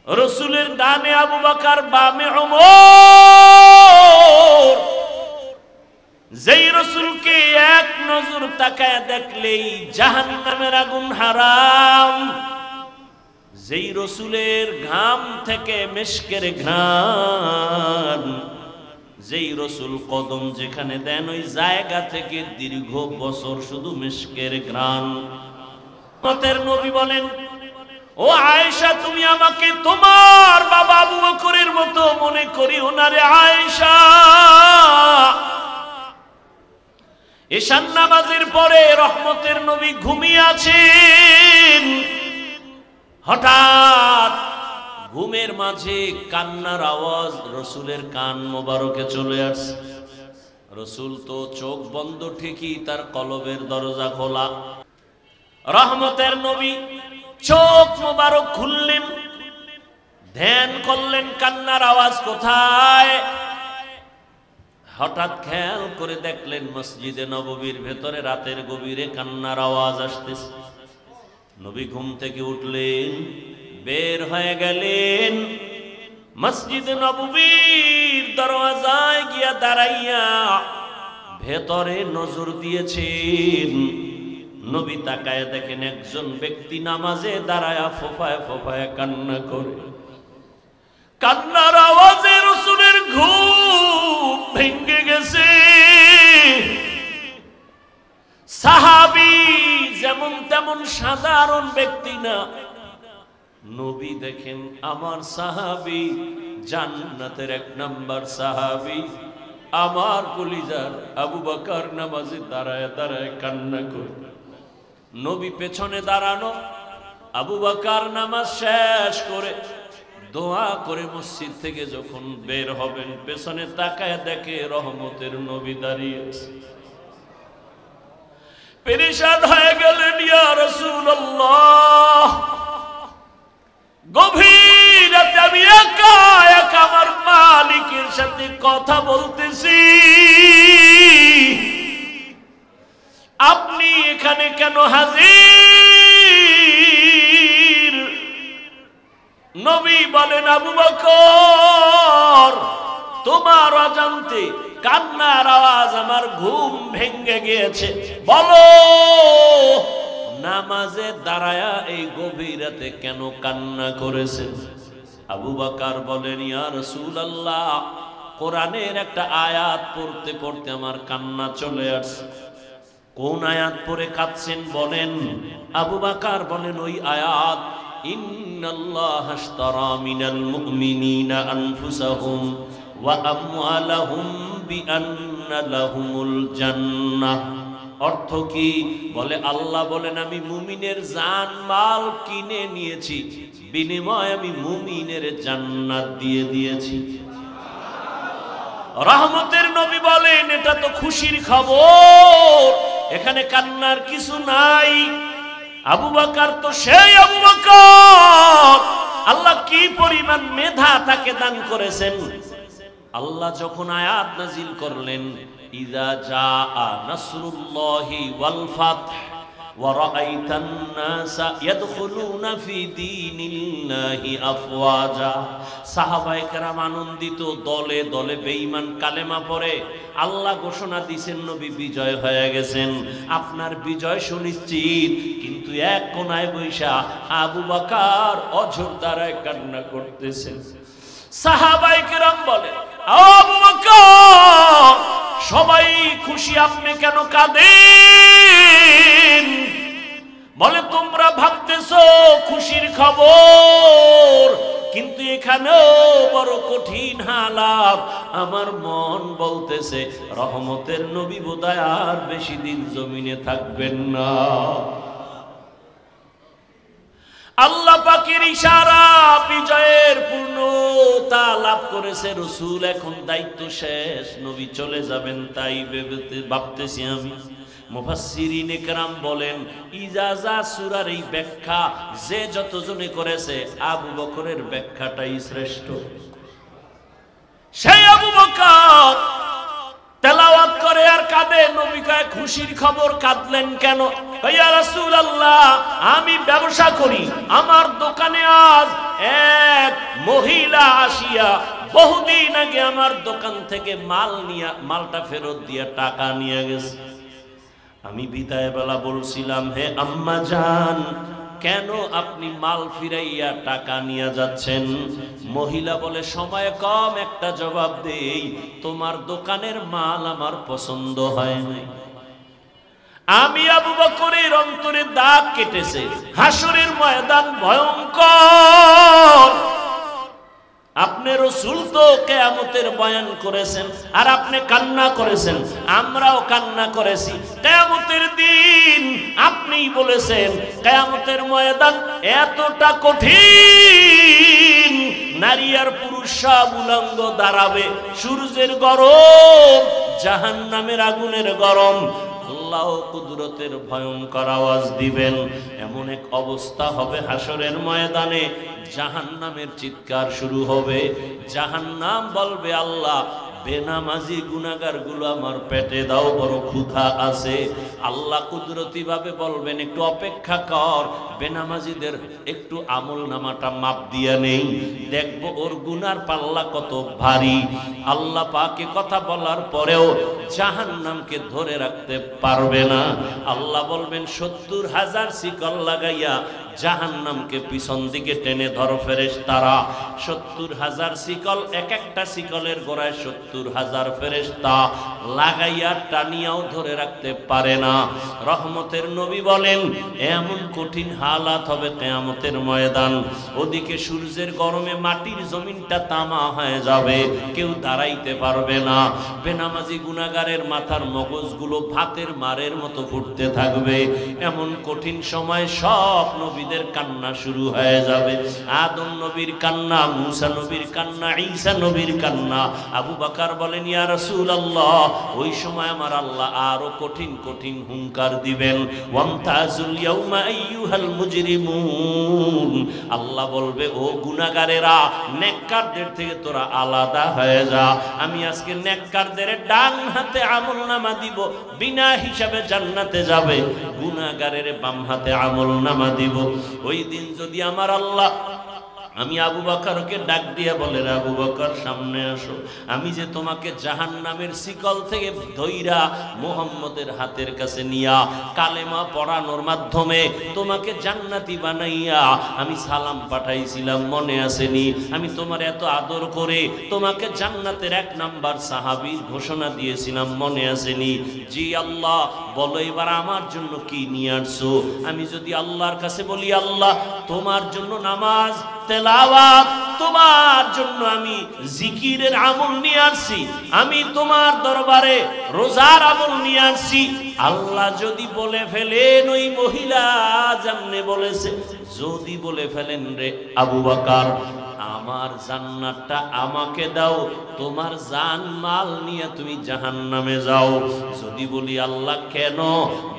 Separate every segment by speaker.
Speaker 1: রসুলের ডানে আবু বকর, বামে ওমর। যেই রসুলকে এক নজর তাকায় দেখলেই জাহান্নামের আগুন হারাম, যেই রসুলের ঘাম থেকে মেশকের ঘ্রাণ, যেই রসুল কদম যেখানে দেন ওই জায়গা থেকে দীর্ঘ বছর শুধু মেশকের ঘ্রাণ। মতের নবী বলেন, ও আয়েশা, তুমি আমাকে তোমার বাবা আবু বকরের মতো মনে করিও না রে আয়েশা। ঈশান নামাজের পরে রহমতের নবী ঘুমিয়ে আছেন। হঠাৎ ঘুমের মাঝে কান্নার আওয়াজ রসুলের কান মোবারকে চলে আসছে। রসুল তো চোখ বন্ধ, ঠিকই তার কলবের দরজা খোলা। রহমতের নবী চোখ মোবারক খুললেন, ধ্যান করলেন কান্নার আওয়াজ কোথায়। হঠাৎ খেয়াল করে দেখলেন মসজিদে নববীর ভেতরে রাতের গভীরে কান্নার আওয়াজ আসতেছে। নবী ঘুম থেকে উঠলেন, বের হয়ে গেলেন, মসজিদে নববীর দরওয়াজায় গিয়া দাঁড়াইয়া ভেতরে নজর দিয়েছেন। নবী তাকায় দেখেন একজন ব্যক্তি নামাজে দাঁড়ায়া ফোফায় ফোফায় কান্না করে। কান্নার আওয়াজে রাসূলের ঘুম ভেঙে গেছে। সাহাবী যেমন তেমন সাধারণ ব্যক্তি না। নবী দেখেন আমার সাহাবী জান্নাতের 1 নাম্বার সাহাবী, আমার কলিজার আবু বকর নামাজে দাঁড়ায় দাঁড়ায় কান্না করে। নবী পেছনে দাঁড়ানো, আবু বকর নামাজ শেষ করে দোয়া করে মসজিদ থেকে যখন বের হবেন পেছনে তাকায় দেখে রহমতের নবী দাঁড়িয়ে আছে। পেরেশান হয়ে গেলেন, ইয়া রাসূলুল্লাহ, গভীর রাতে আমি একা একা আমার মালিকের সাথে কথা বলতেছি, আপনি এখানে কেন হাজির? নবী বলেন, আবু বকর, তোমার অজান্তে কান্নার আওয়াজ আমার ঘুম ভেঙে গিয়েছে। বলো, নামাজে দাঁড়ায়া এই গভীর রাতে কেন কান্না করেছেন? আবু বকর বলেন, ইয়া রাসূলুল্লাহ, কোরআনের একটা আয়াত পড়তে পড়তে আমার কান্না চলে আসছে। কোন আয়াত পড়ে কাঁদছেন বলেন? আবু বকর বলেন, ওই আয়াত, ইন্নাল্লাহা আশতারা মিনাল মুমিনিনা আনফুসাহুম ওয়া আমওয়ালাহুম বিআন্না লাহুমুল জান্নাহ। অর্থ কি? বলে আল্লাহ বলেন, আমি মুমিনের জান মাল কিনে নিয়েছি, বিনিময়ে আমি মুমিনের জান্নাত দিয়ে দিয়েছি। রহমতের নবী বলেন, এটা তো খুশির খবর, এখানে কান্নার কিছু নাই। আবু বকর তো সেই আবু বকর, আল্লাহ কি পরিমাণ মেধা তাকে দান করেছেন। আল্লাহ যখন আয়াত নাজিল করলেন, ইযা জাআ নাসরুল্লাহি ওয়াল ফাতহ ওয়া রাআইতান নাসা ইয়াদখুলুনা ফি দীনিল্লাহি আফওয়াজা, সাহাবায়ে কেরাম আনন্দিত, দলে দলে বেঈমান কালেমা পড়ে। আল্লাহ ঘোষণা দিয়েছেন নবী বিজয় হয়ে গেছেন, আপনার বিজয় সুনিশ্চিত। কিন্তু এক কোনায় বৈশা আবু বকর অঝোর দ্বারায় কান্না করতেছেন। সাহাবায়ে কেরাম বলে, আবু বকর, সবাই খুশি, আপনি কেন কাঁদেন? বলে, তোমরা ভাবতেছো খুশির খবর, কিন্তু এখানেও বড় কঠিন হালাত। আমার মন বলতেছে রহমতের নবী বোধহয় আর বেশি দিন জমিনে থাকবেন না। আল্লাহ পাকের ইশারা, বিজয়ের পূর্ণতা লাভ করেছে রাসূল, এখন দায়িত্ব শেষ, নবী চলে যাবেন, তাই ভাবতেছি আমি। মুফাসসিরিনে কেরাম বলেন, ইজাজা সূরার এই ব্যাখ্যা যে যতজনে করেছে, আবু বকরের ব্যাখ্যাটাই শ্রেষ্ঠ। সেই আবু বকর তেলাওয়াত করে আর কাঁদে। নবী কয়, খুশির খবর, কাঁদলেন কেন? ইয়া রাসূলুল্লাহ, আমি ব্যবসা করি, আমার দোকানে আজ 1 মহিলা আসিয়া বহুদিন আগে আমার দোকান থেকে মালটা ফেরত দিয়ে টাকা নিয়ে গেছে। আমি বিদায় বেলা বলছিলাম, হে আম্মা জান, কেন আপনি মাল ফিরাইয়া টাকা নিয়ে যাচ্ছেন? মহিলা বলে, সময় কম, একটা জবাব দেই, তোমার দোকানের মাল আমার পছন্দ হয় নাই। আমি আবু বকরের অন্তরে দাগ কেটেছে। হাসরের ময়দান ভয়ঙ্কর। আপনি রাসূল তো কিয়ামতের বয়ান করেছেন আর আপনি কান্না করেছেন, আমরাও কান্না করেছি। কিয়ামতের দিন আপনিই বলেছেন কিয়ামতের ময়দান এতটা কঠিন, নারী আর পুরুষ সব উলঙ্গ দাঁড়াবে, সূর্যের গরম, জাহান্নামের আগুনের গরম, আল্লাহ কুদরতের ভয়ঙ্কর আওয়াজ দিবেন। এমন এক অবস্থা হবে হাসরের ময়দানে, জাহান্নামের চিৎকার শুরু হবে। জাহান্নাম বলবে, আল্লাহ বেনামাজি গুনাহগার গুলো আমার পেটে দাও, বড় ক্ষুধা আছে। আল্লাহ কুদরতি ভাবে বলবেন, একটু অপেক্ষা কর, বেনামাজিদের একটু আমল নামাটা মাপ দিয়া নেই, দেখবো ওর গুনার পাল্লা কত ভারী। আল্লাহ পাকে কথা বলার পরেও জাহান্নামকে ধরে রাখতে পারবে না। আল্লাহ বলবেন, ৭০,০০০ শিকল লাগাইয়া জাহান্নামকে পিছন দিকে টেনে ধরো ফেরেশতারা। ৭০,০০০ শিকল, এক একটা শিকলের গোড়ায় ৭০,০০০ ফেরেশতা লাগাইয়া টানিয়াও ধরে রাখতে পারে না। রহমতের নবী বলেন, এমন কঠিন হালাত হবে কিয়ামতের ময়দান, ওদিকে সূর্যের গরমে মাটির জমিনটা তামা হয়ে যাবে, কেউ দাঁড়াইতে পারবে না। বেনামাজি গুনাহগারের মাথার মগজগুলো ভাতের মারের মতো ফুটতে থাকবে। এমন কঠিন সময় সব নবীদের কান্না শুরু হয়ে যাবে। আদম নবীর কান্না, মুসা নবীর কান্না, ঈসা নবীর কান্না। আবু বকর বলেন, ইয়া রাসূলুল্লাহ, ওই সময় আমার আল্লাহ আরো কঠিন কঠিন হুঙ্কার দিবেন। ওয়ামতাজুল ইয়াউমা আইয়ুহাল মুজরিমুন, আল্লাহ বলবে, ও গুনাহগারেরা, নেককারদের থেকে তোরা আলাদা হয়ে যা। আমি আজকে নেককারদের ডান হাতে আমলনামা দিব, বিনা হিসাবে জান্নাতে যাবে। গুনাহগারের বাম হাতে আমলনামা দিব। ওই দিন যদি আমার আল্লাহ, আমি আবু বকরকে ডাক দিয়ে বলে, আবু বকর সামনে আসো, আমি যে তোমাকে জাহান্নামের শিকল থেকে ধইরা মুহাম্মদের হাতের কাছে নিয়া কালেমা পড়ানোর মাধ্যমে তোমাকে জান্নাতি বানাইয়া আমি সালাম পাঠাইছিলাম, মনে আসেনি? আমি তোমার এত আদর করে তোমাকে জান্নাতের ১ নাম্বার সাহাবী ঘোষণা দিয়েছিলাম, মনে আসেনি? জি আল্লাহ, বলো এবার আমার জন্য কি নিয়ে আসছো? আমি যদি আল্লাহর কাছে বলি, আল্লাহ তোমার জন্য নামাজ, তেলাওয়াত, তোমার জন্য আমি জিকিরের আমল নিয়ে আসছি, আমি তোমার দরবারে রোজার আমল নিয়ে আসছি, আল্লাহ যদি বলে ফেলেন ওই মহিলা যেমনে বলেছে, যদি বলে ফেলেন, রে আবু বকর, আমার জান্নাতটা আমাকে দাও, তোমার জান মাল নিয়ে তুমি জাহান্নামে যাও। যদি বলি, আল্লাহ কেন?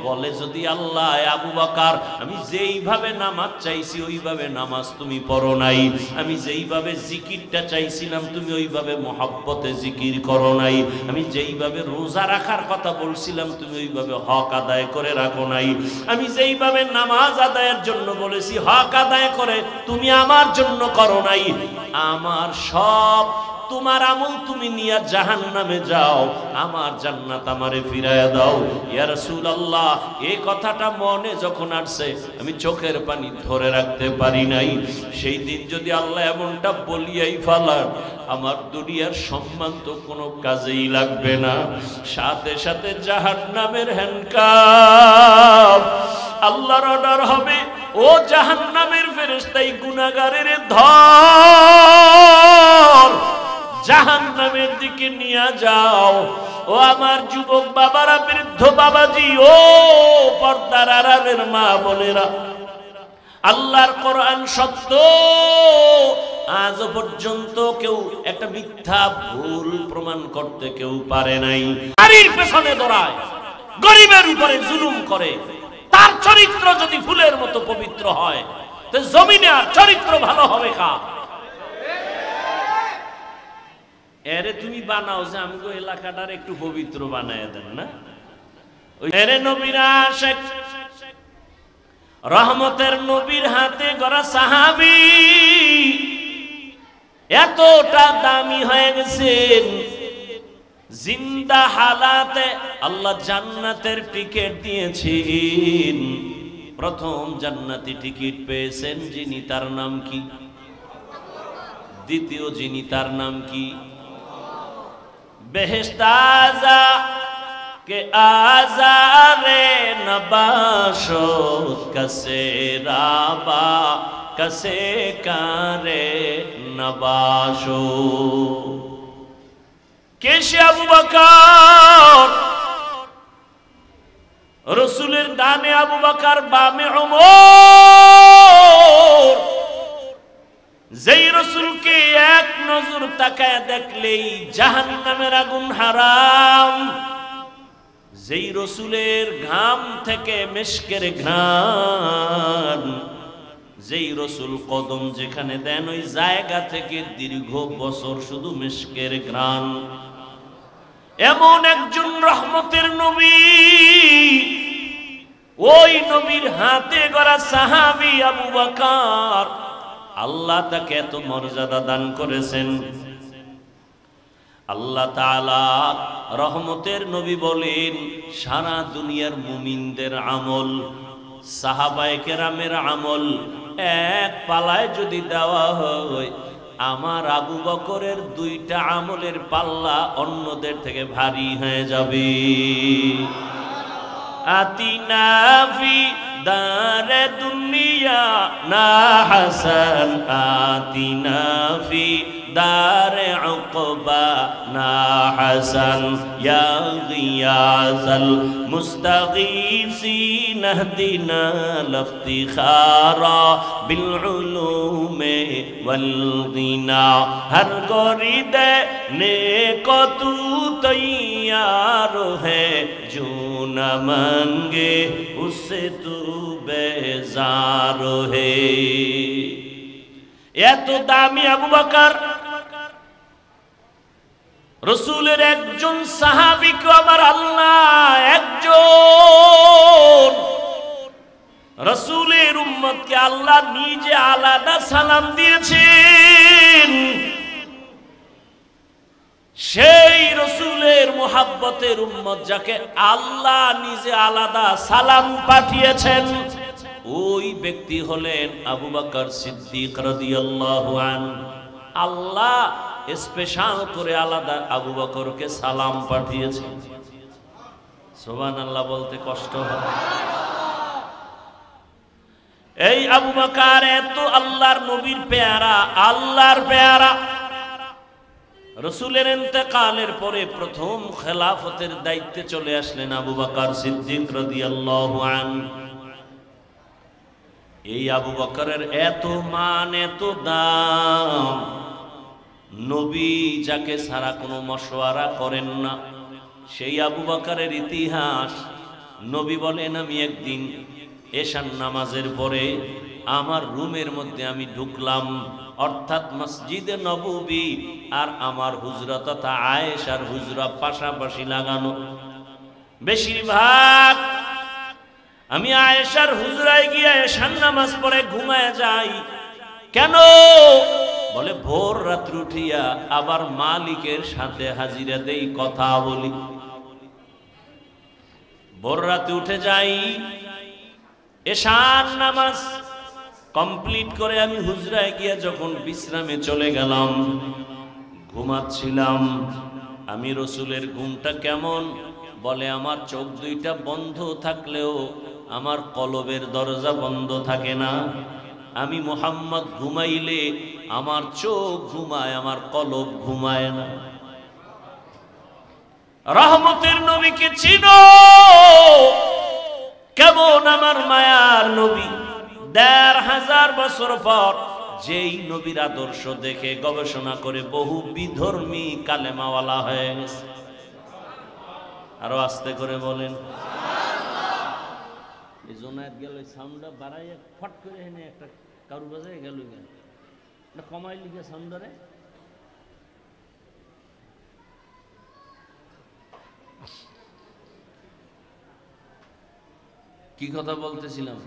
Speaker 1: বলে, যদি আল্লাহ, আবু বকর, আমি যেইভাবে নামাজ চাইছি ওইভাবে নামাজ তুমি পড়ো নাই, আমি যেইভাবে জিকিরটা চাইছিলাম তুমি ওইভাবে মহব্বতে জিকির করো নাই, আমি যেইভাবে রোজা রাখার কথা বলছিলাম তুমি ওইভাবে হক আদায় করে রাখো নাই, আমি যেইভাবে নামাজ আদায়ের জন্য বলেছি হক আদায় করে তুমি আমার জন্য করো নাই। আমার সব তোমার আমল তুমি নিয়ে জাহান্নামে যাও, আমার জান্নাত আমারে ফিরাইয়া দাও। ইয়া রাসূলুল্লাহ, এই কথাটা মনে যখন আসছে আমি চোখের পানি ধরে রাখতে পারি নাই। সেই দিন যদি আল্লাহ এমনটা বলিয়াই ফেলান, আমার দুনিয়ার সম্মান তো কোনো কাজেই লাগবে না। সাথে সাথে জাহান্নামের হ্যান্ডকাপ, আল্লাহর অর্ডার হবে, ও জাহান্নামের ফেরেশতাই গুনাহগারের ধর, জাহান্নামের দিকে নিয়ে যাও। ও আমার যুবক বাবারা, বৃদ্ধ বাবাজি, ও পর্দার আড়ালের মা বোনেরা, আল্লাহর কোরআন সত্য, আজ পর্যন্ত কেউ একটা মিথ্যা ভুল প্রমাণ করতে কেউ পারে নাই। নারীর পেছনে দৌড়ায়, গরিবের উপরে জুলুম করে, তার চরিত্র যদি ফুলের মতো পবিত্র হয়, তো জমিনে আর চরিত্র ভালো হবে কার? এরে তুমি বানাও যে আমগো এলাকাটার একটু পবিত্র বানায় দেন না। এরে নবীর আশিক, রহমতের নবীর হাতে গড়া সাহাবী, এতটা দামি হয়ে গেছেন, জিন্দা হালাতে আল্লাহ জান্নাতের টিকিট দিয়েছেন। প্রথম জান্নাতি টিকিট পেয়েছেন যিনি, তার নাম কি? দ্বিতীয় যিনি, তার নাম কি? বেহেশত আযা কে আজারে নবাশত কসে রাবা কসে কারে নবাশো। কেশে আবু বকর, রসুলের ডানে আবু বকর, বামে ওমর। যেই রসুলকে এক নজর তাকায় দেখলেই জাহান্নামের আগুন হারাম, যেই রসুলের ঘাম থেকে মিশকের ঘ্রাণ, যেই রসুল কদম যেখানে দেন ওই জায়গা থেকে দীর্ঘ বছর শুধু মিশকের ঘ্রাণ, এমন একজন রহমতের নবী, ওই নবীর হাতে গড়া সাহাবী আবু বকর, আল্লাহ তাকে এত মর্যাদা দান করেছেন। আল্লাহ তাআলা রহমতের নবী বলেন, সারা দুনিয়ার মুমিনদের আমল, সাহাবায়ে কেরামের আমল এক পালায় যদি দেওয়া হয়, আমার আবু বকরের দুইটা আমলের পাল্লা অন্যদের থেকে ভারী হয়ে যাবে। আতিনা ফি দারে দুনিয়া না হাসান, আতিনা ফি দারে উকবা না হাসান, ইয়া গিয়াসাল মুস্তাগীসিন ইহদিনা লিফতিখারা বিল উলুমে ওয়াল গিনা। হর গরিদে নেকো তু তৈয়ার है जो न मांगे उससे तू बेजार है। এত দামি আবু বকর, রসুলের একজন সাহাবীকে আমার আল্লাহ একজন রসুলের উম্মতকে আল্লাহ নিজে আলাদা সালাম দিয়েছেন। সেই রসুলের মুহাব্বতের উম্মত যাকে আল্লাহ নিজে আলাদা সালাম পাঠিয়েছেন, ওই ব্যক্তি হলেন আবু বকর সিদ্দিক রাদিয়াল্লাহু আনহু। আল্লাহ স্পেশাল করে আলাদা আবু বকরকে সালাম পাঠিয়েছেন। সুবহানাল্লাহ বলতে কষ্ট হয়। এই আবু বকর এত আল্লাহর নবীর পেয়ারা, আল্লাহর পেয়ারা। রসুলের ইন্তেকালের পরে প্রথম খেলাফতের দায়িত্বে চলে আসলেন আবু বকর সিদ্দিক রাদিয়াল্লাহু আনহু। এই আবু বকরের এত মান, এত দাম, নবী যাকে ছাড়া কোনো মশওয়ারা করেন না, সেই আবু বকরের ইতিহাস। নবী বলেন, আমি একদিন এশার নামাজের পরে আমার রুমের মধ্যে আমি ঢুকলাম, অর্থাৎ মসজিদে নববী আর আমার হুজরা তথা আয়েশার হুজরা পাশাপাশি লাগানো। বেশিরভাগ আমি আয়েশার হুজরায় গিয়ে এশার নামাজ পড়ে ঘুমায় যাই। কেন? বলে ভোর রাত্রে উঠিয়া আবার মালিকের সাথে হাজিরা দেই, কথা বলি। ভোর রাতে উঠে যাই, এশার নামাজ কমপ্লিট করে আমি হুজরায় গিয়ে যখন বিশ্রামে চলে গেলাম, ঘুমাচ্ছিলাম। আমি রসুলের ঘুমটা কেমন? বলে আমার চোখ দুইটা বন্ধ থাকলেও আমার কলবের দরজা বন্ধ থাকে না। আমি মুহাম্মদ ঘুমাইলে আমার চোখ ঘুমায়, আমার কলব ঘুমায় না। রহমতের নবীকে চিনো কেমন? আমার মায়ার নবী ১৫০০ বছর পর যেই নবীর আদর্শ দেখে গবেষণা করে বহু বিধর্মী কালেমাওয়ালা হয়ে গেছে। আরো আস্তে করে বলেন। এই জোনায়েত গেল, সাউন্ডটা বাড়াইয়া ফট করে এনে একটা কারু বাজায় গেল, কমাই লিখে সাউন্ডারে। কি কথা বলতেছিলাম?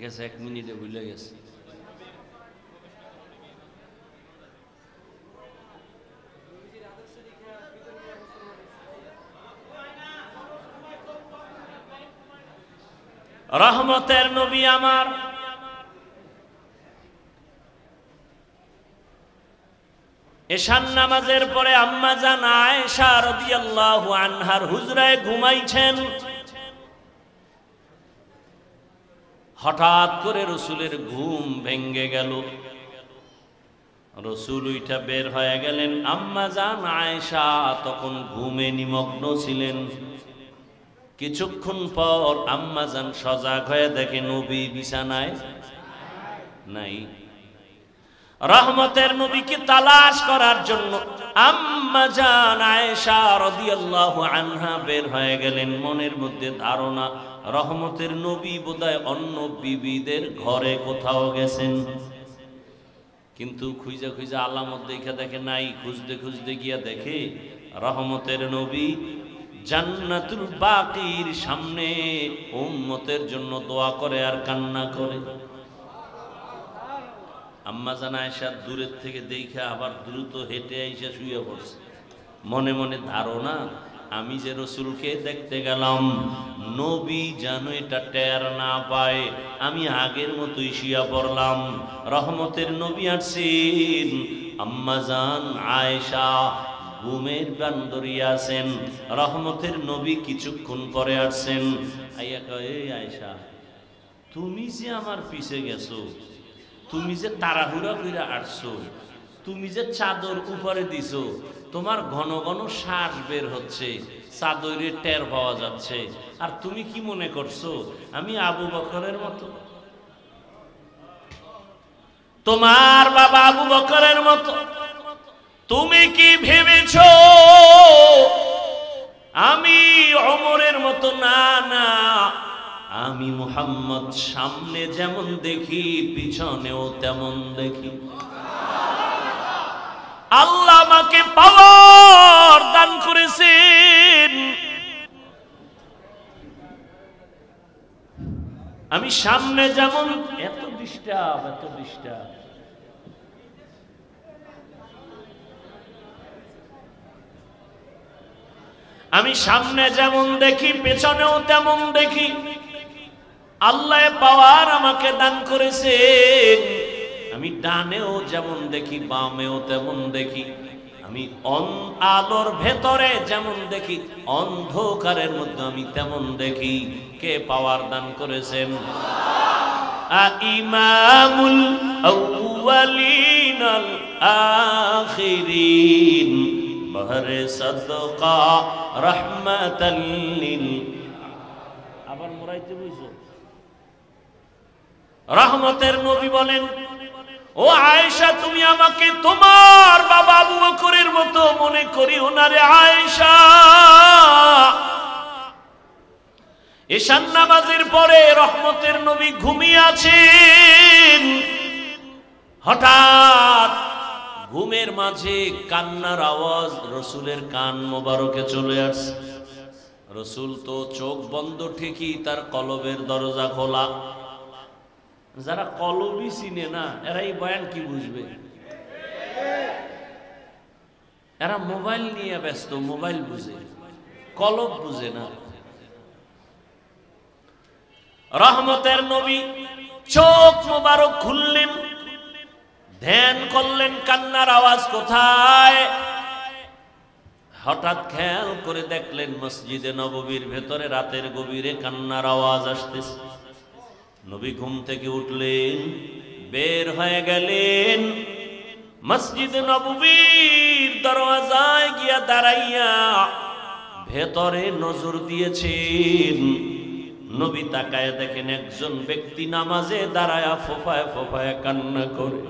Speaker 1: গেছে 1 মিনিটে ভুলে গেছে। রহমতের নবী আমার এশার নামাজের পরে আম্মা জান আয়েশা রাদিয়াল্লাহু আনহার হুজরায় ঘুমাইছেন। হঠাৎ করে রসুলের ঘুম ভেঙ্গে গেল। রসুল উইঠা বের হয়ে গেলেন। আম্মা জান আয়েশা তখন ঘুমে নিমগ্ন ছিলেন। কিছুক্ষণ পর আম্মা জান সজাগ হয়ে দেখে নবী বিছানায় নাই। রহমতের নবীকে তালাশ করার জন্য আম্মা জান আয়েশা রাদিয়াল্লাহু আনহা বের হয়ে গেলেন। মনের মধ্যে ধারণা রহমতের নবী বোধহয় অন্য বিবিদের ঘরে কোথাও গেছেন, কিন্তু খুঁজে খুঁজে আলামত দেখে দেখে নাই। খুঁজতে খুঁজতে গিয়া দেখে রহমতের নবী জান্নাতুল বাকির সামনে উম্মতের জন্য দোয়া করে আর কান্না করে। আম্মা জান আয়েশা দূরের থেকে দেখে আবার দ্রুত হেঁটে আইসা শুয়ে পড়ছে। মনে মনে ধারণা আমি যে রসুলকে দেখতে গেলাম নবী যেন এটা টের না পায়, আমি আগের মতোই শুয়ে পড়লাম। রহমতের নবী আসছেন, আম্মা জান আয়েশা ঘুমের বান্দরি আছেন। রহমতের নবী কিছুক্ষণ পরে আসছেন। আইয়া কয়, এই আয়েশা, তুমি যে আমার পিছে গেছো, তুমি যে তাড়াহুড়া করে আসছো, তুমি যে চাদর উপরে দিছো, তোমার ঘন ঘন শ্বাস বের হচ্ছে, চাদরে টের পাওয়া যাচ্ছে, আর তুমি কি মনে করছো আমি আবু বকরের মতো? তোমার বাবা আবু বকরের মতো? তুমি কি ভেবেছো আমি ওমরের মতো? না না, আমি মুহাম্মদ সামনে যেমন দেখি পিছনেও তেমন দেখি। আল্লাহ আমাকে পাওয়ার দান করেছেন। আমি সামনে যেমন এত ডিস্টার্ব আমি সামনে যেমন দেখি পেছনেও তেমন দেখি। আল্লাহ পাওয়ার আমাকে দান করেছেন। আমি ডানেও যেমন দেখি বামেও তেমন দেখি। আমি আলোর ভেতরে যেমন দেখি অন্ধকারের মধ্যে আমি তেমন দেখি। কে পাওয়ার দান করেছেন? ইমামুল আউয়ালিন আল আখিরিন বহরে সাদকা রাহমাতাল লিল। আবার মোরাইতে বুঝছো? রহমতের নবী বলেন, ও আয়েশা, তুমি আমাকে তোমার বাবা আবু বকরের মতো মনে করিও না রে আয়েশা। এশার নামাজের পরে রহমতের নবী ঘুমিয়ে আছেন। হঠাৎ ঘুমের মাঝে কান্নার আওয়াজ রসুলের কান মোবারকে চলে আসছে। রসুল তো চোখ বন্ধ, ঠিকই তার কলবের দরজা খোলা। যারা কলবই চিনে না এরা এই বয়ান কি বুঝবে? এরা মোবাইল নিয়ে ব্যস্ত, মোবাইল বুঝে, কলব বুঝে না। রহমতের নবী চোখ মোবারক খুললেন, ধ্যান করলেন কান্নার আওয়াজ কোথায়। হঠাৎ খেয়াল করে দেখলেন মসজিদে নববীর ভেতরে রাতের গভীরে কান্নার আওয়াজ আসতেছে। নবী ঘুম থেকে উঠলেন, বের হয়ে গেলেন, মসজিদে নববীর দরওয়াজায় গিয়া দাঁড়াইয়া ভেতরে নজর দিয়েছেন। নবী তাকায় দেখেন একজন ব্যক্তি নামাজে দাঁড়ায়া ফোফায় ফোফায় কান্না করে।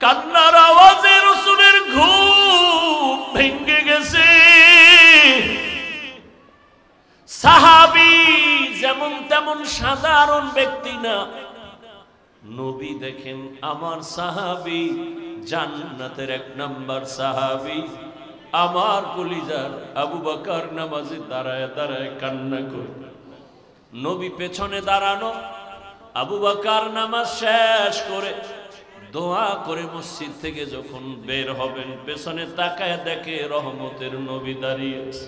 Speaker 1: কান্নার আওয়াজে রাসূলের ঘুম ভেঙে গেছে। সাহাবী যেমন তেমন সাধারণ ব্যক্তি না। নবী দেখেন আমার সাহাবী জান্নাতের 1 নাম্বার সাহাবী, আমার কলিজার আবু বকর নামাজে দাঁড়ায় দাঁড়ায় কান্না করে। নবী পেছনে দাঁড়ানো, আবু বকর নামাজ শেষ করে দোয়া করে মসজিদ থেকে যখন বের হবেন পেছনে তাকায় দেখে রহমতের নবী দাঁড়িয়ে আছে।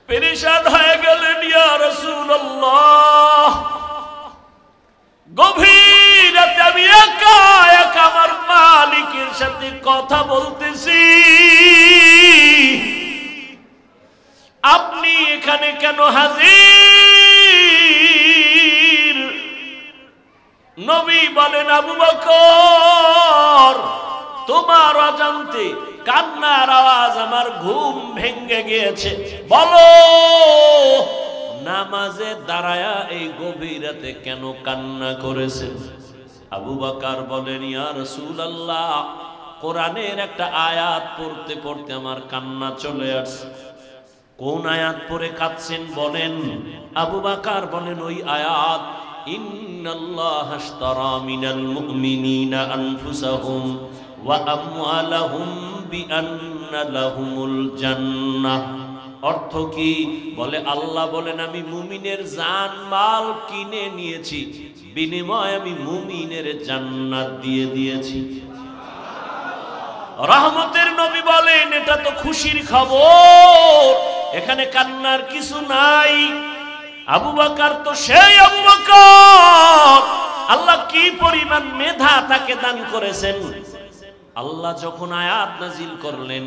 Speaker 1: পেরেশান হয়ে গেলেন, ইয়া রাসূলুল্লাহ, গভীর রাতে আমি একা একা আমার মালিকের সাথে কথা বলতেছি, আপনি এখানে কেন হাজির? নবী বলেন, আবু বকর, তোমার অজান্তে কান্নার আওয়াজ আমার ঘুম ভেঙে গিয়েছে, বলো নামাজে দাঁড়ায়া এই গভীর রাতে কেন কান্না করেছেন? আবু বকর বলেন, ইয়া রাসূলুল্লাহ, কোরআনের একটা আয়াত পড়তে পড়তে আমার কান্না চলে আসছে। কোন আয়াত পড়ে কাঁদছেন বলেন? আবু বকর বলেন, ওই আয়াত, ইন্নাল্লাহা আশতারা মিনাল মুমিনিনা আনফুসাহুম ওয়া আমওয়ালাহুম বিআন্না লাহুমুল জান্নাহ। অর্থ কি? বলে আল্লাহ বলেন, আমি মুমিনের জান মাল কিনে নিয়েছি, বিনিময়ে আমি মুমিনের জান্নাত দিয়ে দিয়েছি। রহমতের নবী বলেন, এটা তো খুশির খবর, এখানে কান্নার কিছু নাই। আবু বকর তো সেই আবু বকর, আল্লাহ কি পরিমাণ মেধা তাকে দান করেছেন। আল্লাহ যখন আয়াত নাজিল করলেন,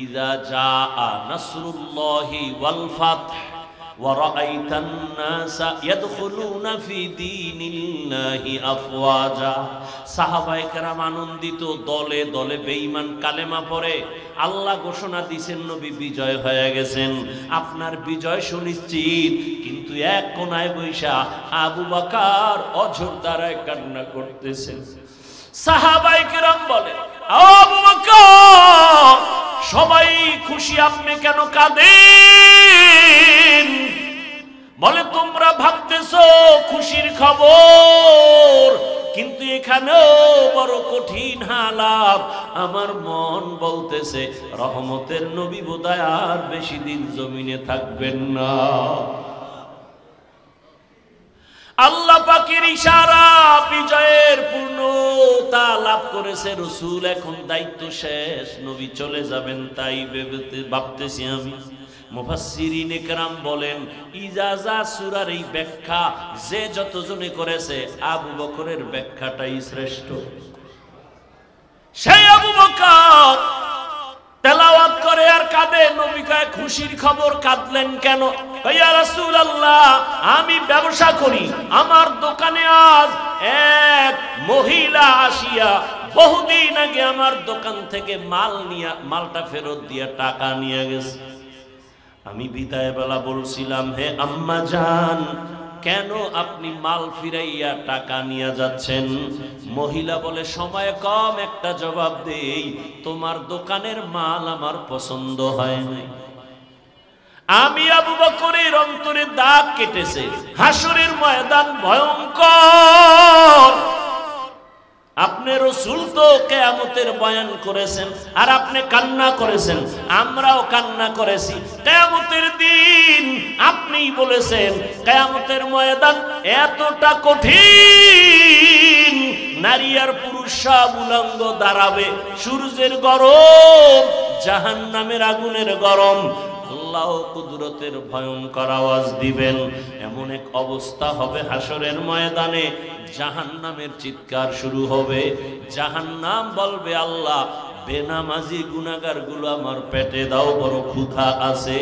Speaker 1: ইযা জাআ নাসরুল্লাহি ওয়াল ফাতহ ওয়া রাআইতান নাসা ইয়াদখুলুনা ফি দীনিল্লাহি আফওয়াজা, সাহাবায়ে কেরাম আনন্দিত, দলে দলে বেঈমান কালেমা পড়ে। আল্লাহ ঘোষণা দিয়েছেন, নবী বিজয় হয়ে গেছেন, আপনার বিজয় সুনিশ্চিত। কিন্তু এক কোনায় বৈশা আবু বকর অঝোর দ্বারায় কান্না করতেছেন। সাহাবায়ে কেরাম বলে, আবু বকর, সবাই খুশি, আপনি কেন কাঁদেন? বলে, তোমরা ভাবতেছো খুশির খবর, কিন্তু এখানেও বড় কঠিন হালাত। আমার মন বলতেছে রহমতের নবী বোধহয় আর বেশি দিন জমিনে থাকবেন না। আল্লাহ পাকের ইশারা, বিজয়ের পূর্ণতা লাভ করেছে রাসূল, এখন দায়িত্ব শেষ, নবী চলে যাবেন, তাই ভাবতেছি আমি। মুফাসসিরিনে কেরাম বলেন, ইজাজা সূরার এই ব্যাখ্যা যে যতজনে করেছে, আবু বকরের ব্যাখ্যাটাই শ্রেষ্ঠ। সেই আবু বকর তেলাওয়াত করে আর কাঁদে। নবী কয়, খুশির খবর, কাঁদলেন কেন? ইয়া রাসূলুল্লাহ, আমি ব্যবসা করি, আমার দোকানে আজ এক মহিলা আসিয়া বহুদিন আগে আমার দোকান থেকে মালটা ফেরত দিয়া টাকা নিয়ে গেছে। আমি বিদায় বেলা বলছিলাম, হে আম্মা জান, কেন আপনি মাল ফিরাইয়া টাকা নিয়ে যাচ্ছেন? মহিলা বলে, সময় কম, একটা জবাব দেই, তোমার দোকানের মাল আমার পছন্দ হয় নাই। আমি আবু বকরের অন্তরে দাগ কেটেছে। হাসরের ময়দান ভয়ঙ্কর। আপনি রাসূল তো কিয়ামতের বয়ান করেছেন, আর আপনি কান্না করেছেন, আমরাও কান্না করেছি। কিয়ামতের দিন আপনি বলেছেন কিয়ামতের ময়দান এতটা কঠিন, নারী আর পুরুষ সব উলঙ্গ দাঁড়াবে, সূর্যের গরম, জাহান্নামের আগুনের গরম। আল্লাহ কুদরতের ভয়ঙ্কর আওয়াজ দিবেন, এমন এক অবস্থা হবে হাসরের ময়দানে, জাহান্নামের চিৎকার শুরু হবে। জাহান্নাম বলবে, আল্লাহ, বেনামাজি গুনাহগার গুলো আমার পেটে দাও, বড় ক্ষুধা আছে।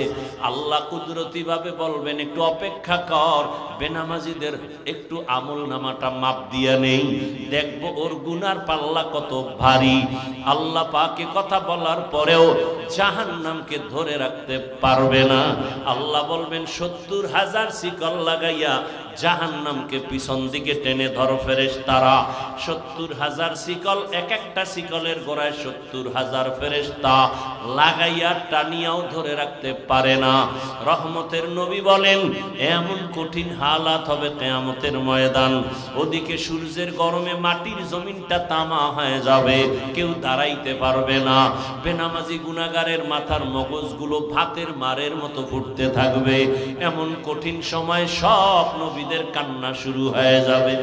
Speaker 1: আল্লাহ কুদরতি ভাবে বলবেন, একটু অপেক্ষা কর, বেনামাজিদের একটু আমল নামাটা মাপ দিয়া নেই, দেখবো ওর গুনার পাল্লা কত ভারী। আল্লাহ পাকে কথা বলার পরেও জাহান্নামকে ধরে রাখতে পারবে না। আল্লাহ বলবেন, ৭০,০০০ শিকল লাগাইয়া জাহান্নামকে পিছন দিকে টেনে ধরো ফেরেশতারা। ৭০,০০০ শিকল, এক একটা শিকলের গোড়ায় ৭০,০০০ ফেরেশতা লাগাইয়া টানিয়াও ধরে রাখতে পারে না। রহমতের নবী বলেন, এমন কঠিন হালাত হবে কিয়ামতের ময়দান, ওদিকে সূর্যের গরমে মাটির জমিনটা তামা হয়ে যাবে, কেউ দাঁড়াইতে পারবে না। বেনামাজি গুনাহগারের মাথার মগজগুলো ভাতের মারের মতো ফুটতে থাকবে। এমন কঠিন সময় সব নবী নবীদের কান্না শুরু হয়ে যাবে।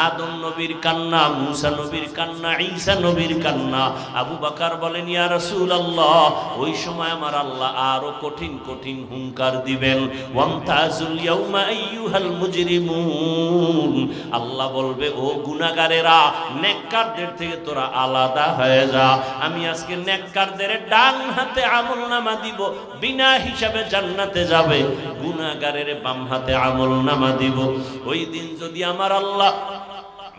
Speaker 1: আদম নবীর কান্না, মুসা নবীর কান্না, ঈসা নবীর কান্না। আবু বকর বলেন, ইয়া রাসূলুল্লাহ, ওই সময় আমার আল্লাহ আরো কঠিন কঠিন হুঙ্কার দিবেন। ওয়ামতাজুল ইয়াউমা আইয়ুহাল মুজরিমুন, আল্লাহ বলবে, ও গুনাহগারেরা, নেককারদের থেকে তোরা আলাদা হয়ে যা। আমি আজকে নেককারদের ডান হাতে আমলনামা দিব, বিনা হিসাবে জান্নাতে যাবে। গুনাহগারের বাম হাতে আমলনামা দিব। ওই দিন যদি আমার আল্লাহ,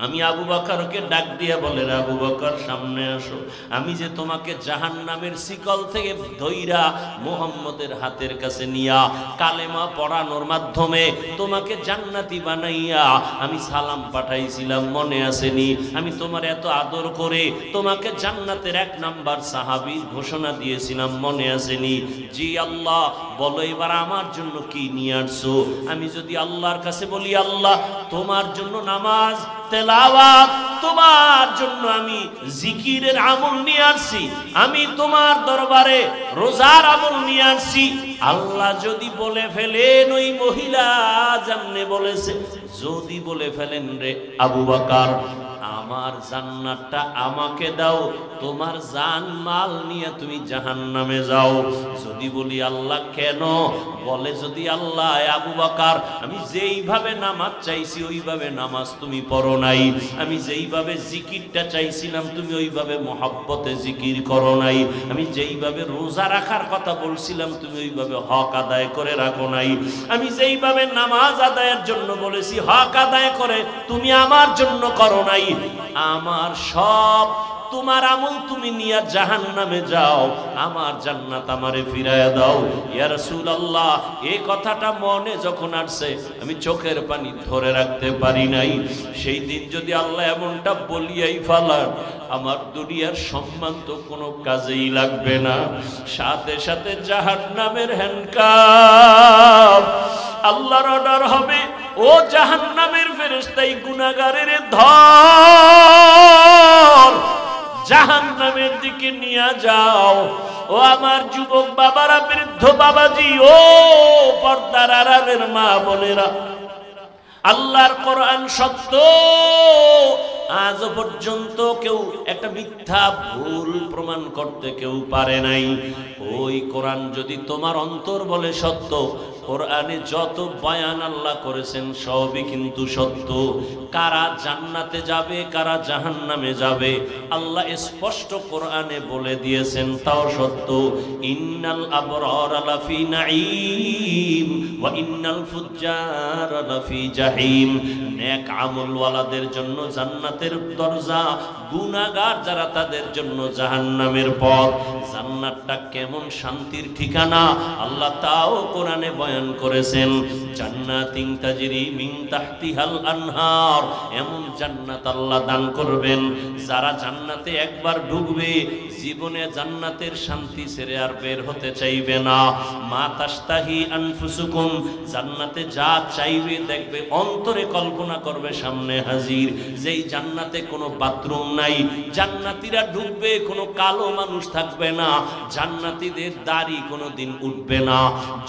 Speaker 1: আমি আবু বকরকে ডাক দিয়ে বলে, আবু বকর সামনে আসো, আমি যে তোমাকে জাহান্নামের শিকল থেকে ধইরা মুহাম্মদের হাতের কাছে নিয়া কালেমা পড়ানোর মাধ্যমে তোমাকে জান্নাতি বানাইয়া আমি সালাম পাঠাইছিলাম, মনে আসেনি? আমি তোমার এত আদর করে তোমাকে জান্নাতের 1 নাম্বার সাহাবী ঘোষণা দিয়েছিলাম, মনে আসেনি? জি আল্লাহ, বলো এবার আমার জন্য কি নিয়ে আসছো? আমি যদি আল্লাহর কাছে বলি, আল্লাহ তোমার জন্য নামাজ, তেলাওয়াত, তোমার জন্য আমি জিকিরের আমল নিয়ে আসছি, আমি তোমার দরবারে রোজার আমল নিয়ে আসছি, আল্লাহ যদি বলে ফেলেন ওই মহিলা যেমনে বলেছে, যদি বলে ফেলেন, রে আবু বকর, আমার জান্নাতটা আমাকে দাও, তোমার জান মাল নিয়ে তুমি জাহান্নামে যাও। যদি বলি, আল্লাহ কেন? বলে, যদি আল্লাহ, আবু বকর, আমি যেইভাবে নামাজ চাইছি ওইভাবে নামাজ তুমি পড়ো নাই, আমি যেইভাবে জিকিরটা চাইছিলাম তুমি ওইভাবে মহব্বতে জিকির করো নাই, আমি যেইভাবে রোজা রাখার কথা বলছিলাম তুমি ওইভাবে হক আদায় করে রাখো নাই, আমি যেইভাবে নামাজ আদায়ের জন্য বলেছি হক আদায় করে তুমি আমার জন্য করো নাই। আমার সব তোমার আমল তুমি নিয়ে জাহান্নামে যাও, আমার জান্নাত আমারে ফিরায়া দাও। ইয়া রাসূলুল্লাহ, এই কথাটা মনে যখন আসছে আমি চোখের পানি ধরে রাখতে পারি নাই। সেই দিন যদি আল্লাহ এমনটা বলিয়াই ফেলান, আমার দুনিয়ার সম্মান তো কোনো কাজেই লাগবে না, সাথে সাথে জাহান্নামের হ্যান্ডকাপ আল্লাহর অর্ডার হবে, ও জাহান্নামের ফেরেশতাই গুনাহগারের ধর, জাহান্নামের দিকে নিয়ে যাও। ও আমার যুবক বাবারা, বৃদ্ধ বাবাজি, ও পর্দার আড়ালের মা বোনেরা, আল্লাহর কোরআন সত্য। আজ পর্যন্ত কেউ একটা মিথ্যা ভুল প্রমাণ করতে কেউ পারে নাই। ওই কোরআন যদি তোমার অন্তর বলে সত্য, কোরআনে যত বয়ান আল্লাহ করেছেন সবই কিন্তু সত্য। কারা জান্নাতে যাবে, কারা জাহান্নামে যাবে, আল্লাহ স্পষ্ট কোরআনে বলে দিয়েছেন, তাও সত্য। ইন্নাল আবরারা লাফি নাঈম ওয়া ইন্নাল ফুজ্জারা লাফি জাহিম। নেক আমলওয়ালাদের জন্য জান্নাতের দরজা, গুনাহগার যারা তাদের জন্য জাহান্নামের পথ। জান্নাতটা কেমন শান্তির ঠিকানা আল্লাহ তাও কোরআনে বয়ান করেছেন। জান্নাতিন তাজরি মিন তাহতিহাল আনহার, এমন জান্নাত আল্লাহ দান করবেন যারা জান্নাতে একবার ঢুকবে জীবনে জান্নাতের শান্তি ছেড়ে আর বের হতে চাইবে না। মা তাশতাহি আনফুসুকুম, জান্নাতে যা চাইবে দেখবে অন্তরে কল্পনা করবে সামনে হাজির। যেই জান্নাতে কোনো বাথরুম নাই, জান্নাতীরা ঢুকবে কোনো কালো মানুষ থাকবে না, জান্নাতীদের দাড়ি কোনোদিন উঠবে না,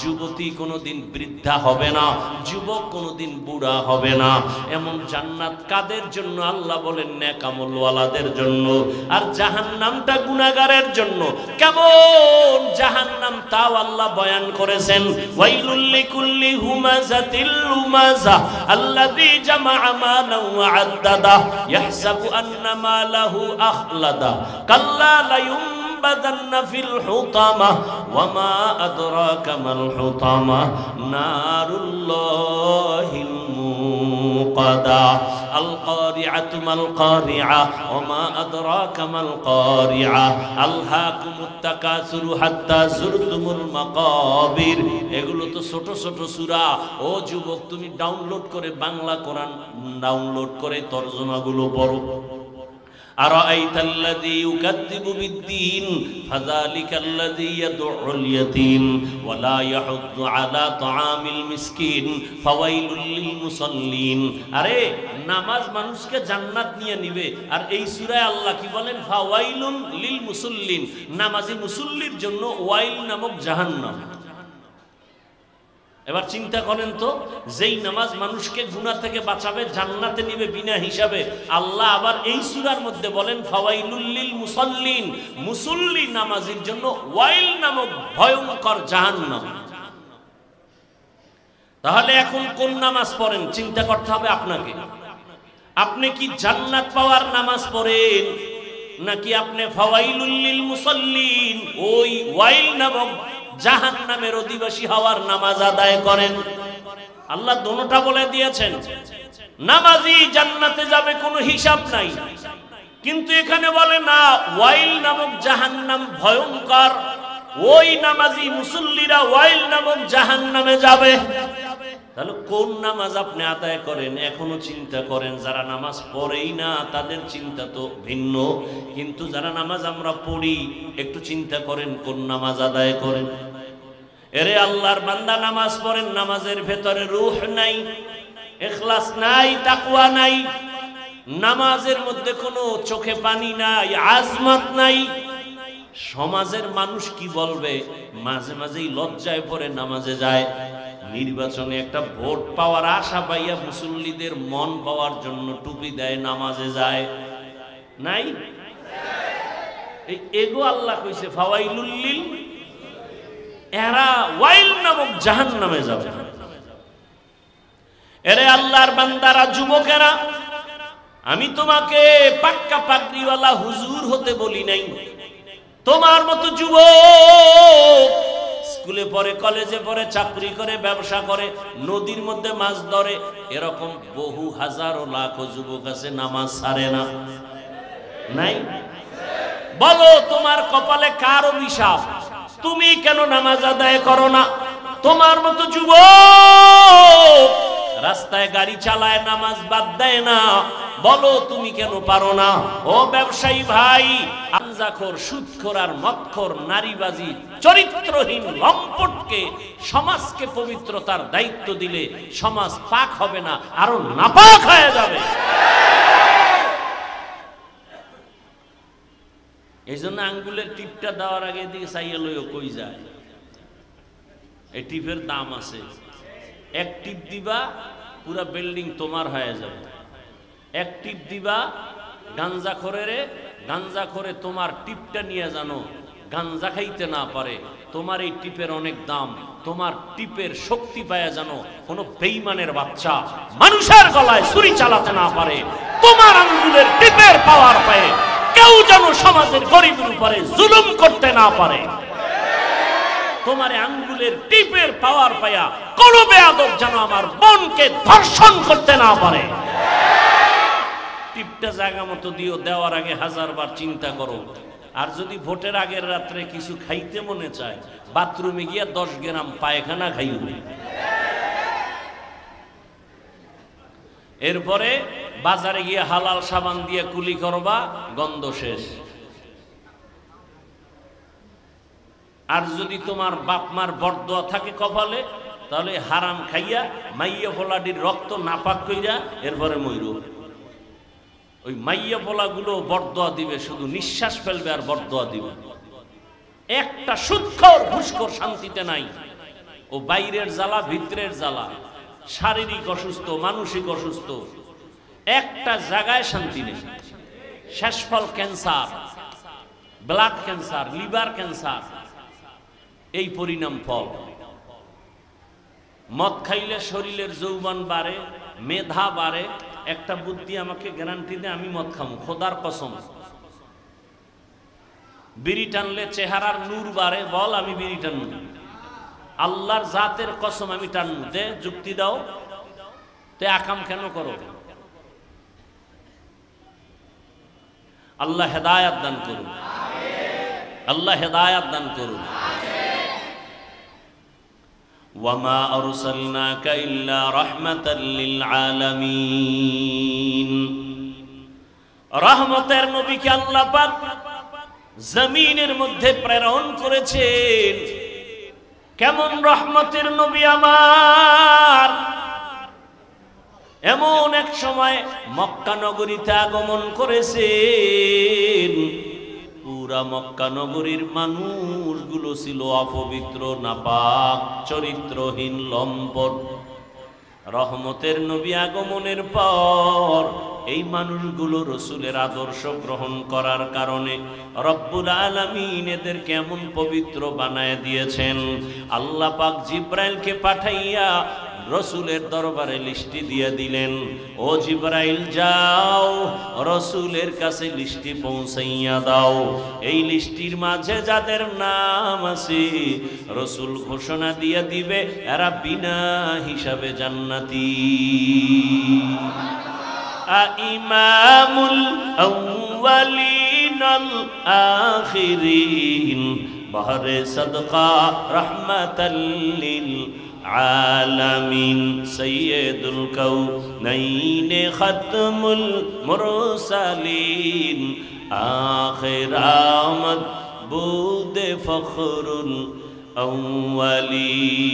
Speaker 1: যুবতী কোনোদিন বৃদ্ধা হবে না, যুবক কোনোদিন বুড়া হবে না। এমন জান্নাত কাদের জন্য? আল্লাহ বলেন নেক আমলওয়ালাদের জন্য। আর জাহান্নামটা গুনাহগারের জন্য। কেমন জাহান্নাম তাও আল্লাহ বয়ান করেছেন। ওয়াইলুল লিকুল্লি হুমাযাতিল লুমাযা আল্লাযী জামাআ মালান ওয়া আদ্দাদা ইয়াহসাবু আন্না মালাহু আখলাদা কাল্লা লা ينبذن في الحطمة وما أدراك ما الحطمة نار الله الموقدة القارعة ما القارعة وما أدراك ما القارعة ألهاكم التكاثر حتى زرتم المقابر। এগুলো তো ছোট ছোট সূরা। ও যুবক, তুমি ডাউনলোড করে বাংলা কোরআন ডাউনলোড করে তরজমাগুলো পড়ো। أرأيت الذي يكذب بالدين فذلك الذي يدع اليتيم ولا يحض على طعام المسكين فويل للمصلين। আরে নামাজ মানুষকে জান্নাত নিয়ে নিবে, আর এই সূরায় আল্লাহ কি বলেন? ফাওয়াইলুন লিল মুসাল্লিন, নামাজি মুসল্লির জন্য ওয়াইল নামক জাহান্নাম। এবার চিন্তা করেন তো, যেই নামাজ মানুষকে গুনাহ থেকে বাঁচাবে, জান্নাতে নিবে বিনা হিসাবে, আল্লাহ আবার এই সূরার মধ্যে বলেন ফাওয়াইলুল লিল মুসাল্লিন, মুসল্লি নামাজীর জন্য ওয়াইল নামক ভয়ঙ্কর জাহান্নাম। তাহলে এখন কোন নামাজ পড়েন চিন্তা করতে হবে আপনাকে। আপনি কি জান্নাত পাওয়ার নামাজ পড়েন, নাকি আপনি ফাওয়াইলুল লিল মুসাল্লিন ওই ওয়াইল নামক জাহান্নামের অধিবাসী হওয়ার নামাজ আদায় করেন? আল্লাহ দুটোটা বলে দিয়েছেন। নামাজি জান্নাতে যাবে কোনো হিসাব নাই, কিন্তু এখানে বলে না ওয়াইল নামক জাহান্নাম ভয়ঙ্কর, ওই নামাজি মুসল্লিরা ওয়াইল নামক জাহান্নামে যাবে। তাহলে কোন নামাজ আপনি আদায় করেন এখনো চিন্তা করেন। যারা নামাজ পড়েই না তাদের চিন্তা তো ভিন্ন, কিন্তু যারা নামাজ আমরা পড়ি একটু চিন্তা করেন কোন নামাজ আদায় করেন। এরে আল্লাহর বান্দা, নামাজ পড়েন, নামাজের ভেতরে রূহ নাই, ইখলাস নাই, তাকওয়া নাই, নামাজের মধ্যে কোনো চোখে পানি নাই, আজমত নাই। সমাজের মানুষ কি বলবে, মাঝে মাঝেই লজ্জায় পড়ে নামাজে যায়। নির্বাচনে একটা ভোট পাওয়ার আশা পাইয়া মুসল্লিদের মন পাওয়ার জন্য টুপি দেয়, নামাজে যায় নাই? এই এগো আল্লাহ কইছে ফাওয়াইলুল লিল, এরা ওয়াইল নামক জাহান্নামে যাবে। এরে আল্লাহর বান্দারা, যুবকেরা, আমি তোমাকে পাক্কা পাগড়িওয়ালা হুজুর হতে বলি নাই। তোমার মতো যুবক স্কুলে পড়ে, কলেজে পড়ে, চাকরি করে, ব্যবসা করে, নদীর মধ্যে মাছ ধরে, এরকম বহু হাজারো লাখো যুবক আছে, নামাজ ছাড়ে না, নাই? বলো তোমার কপালে কার অভিশাপ? তুমি কেন নামাজ আদায় করো না? তোমার মতো যুবক রাস্তায় গাড়ি চালায়, নামাজ বাদ দেয় না, বলো তুমি কেন পারো না? ও ব্যবসায়ী ভাই, গাঁজাখোর, সুদখোর আর মদখোর, নারীবাজি, চরিত্রহীন লম্পটকে সমাজকে পবিত্রতার দায়িত্ব দিলে সমাজ পাক হবে না, আরো নাপাক হয়ে যাবে। এই জন্য আঙ্গুলের টিপটা দেওয়ার আগে দিকে চাইয়া লইও কই যায়। এই টিপের দাম আছে, এক টিপ দিবা পুরা বিল্ডিং তোমার হয়ে যাবে, এক টিপ দিবা গাঞ্জাখোরেরে, গাঞ্জাখোরে তোমার টিপটা নিয়ে জানো গাঞ্জা খাইতে না পারে, তোমার এই টিপের অনেক দাম, তোমার টিপের শক্তি পায়া জানো কোনো বেঈমানের বাচ্চা মানুষের গলায় ছুরি চালাতে না পারে, তোমার আঙ্গুলের টিপের পাওয়ার পায় কেউ যেন সমাজের গরিবের উপরে জুলুম করতে না পারে। তোমার আঙ্গুলের টিপের পাওয়ার পায়া কোন বেয়াদব যেন আমার বোনকে ধর্ষণ করতে না পারে। টিপটা জায়গা মতো দিও, দেওয়ার আগে 1000 বার চিন্তা করো। আর যদি ভোটের আগের রাত্রে কিছু খাইতে মনে চায়, বাথরুমে গিয়া 10 গ্রাম পায়খানা খাইও। এরপরে বাজারে গিয়ে হালাল সাবান দিয়ে কুলি করবা, গন্ধ শেষ। আর যদি তোমার বাপ মার বরদোয়া থাকে কপালে, তাহলে হারাম খাইয়া মাইয়া ফলাডির রক্ত নাপাক কইরা এরপরে মইরু। ওই মাইয়া ফলাগুলো বরদোয়া দিবে, শুধু নিঃশ্বাস ফেলবে আর বরদোয়া দিবে। একটা সুদখোর ঘুষখোর শান্তিতে নাই। ও বাইরের জ্বালা, ভিতরের জ্বালা, শারীরিক অসুস্থ, মানসিক অসুস্থ, একটা জায়গায় শান্তি নেই। শেষফল cancer, blood cancer, liver cancer, এই পরিণাম ফল। মদ খাইলে শরীরের যৌবন বাড়ে, মেধা বাড়ে। একটা বুদ্ধি আমাকে গ্যারান্টি দে, আমি মদ খামু, খোদার কসম। বিড়ি টানলে চেহারার নূর বাড়ে, বল আমি বিড়ি টানবো। আল্লাহর জাতের কসম আমি টানবো, দে যুক্তি দাও। তে আকাম কেন করো? আল্লাহ হেদায়াত দান করুন, আল্লাহ হেদায়াত দান করুন। ওয়ামা আরসালনাকা ইল্লা রাহমাতাল লিল আলামিন। রহমতের নবীকে আল্লাহ পাক জমিনের মধ্যে প্রেরণ করেছেন। কেমন রহমতের নবী আমার! এমন এক সময় মক্কা নগরীতে আগমন করেছেন, পুরা পুরা মক্কা নগরীর মানুষগুলো ছিল অপবিত্র, নাপাক, চরিত্রহীন, লম্পট। রহমতের নবী আগমনের পর এই মানুষগুলো রসুলের আদর্শ গ্রহণ করার কারণে রব্বুল আলামিন এদের কেমন পবিত্র বানায় দিয়েছেন। আল্লাহ পাক জিব্রাইলকে পাঠাইয়া রসুলের দরবারে লিস্টি দিয়ে দিলেন, ও জিব্রাইল যাও রসুলের কাছে লিস্টি পৌঁছাইয়া দাও। এই লিস্টির মাঝে যাদের নাম আছে রসুল ঘোষণা দিয়ে দিবে এরা বিনা হিসাবে জান্নাতি। ইমামুল আউয়ালিন আল আখিরিন বাহরে সাদকা রাহমাতাল লিল আলামিন সাইয়্যিদুল কাউনাইন খাতমুল মুরসালিন আখির আমদ বুদ ফখরুল আউয়ালিন।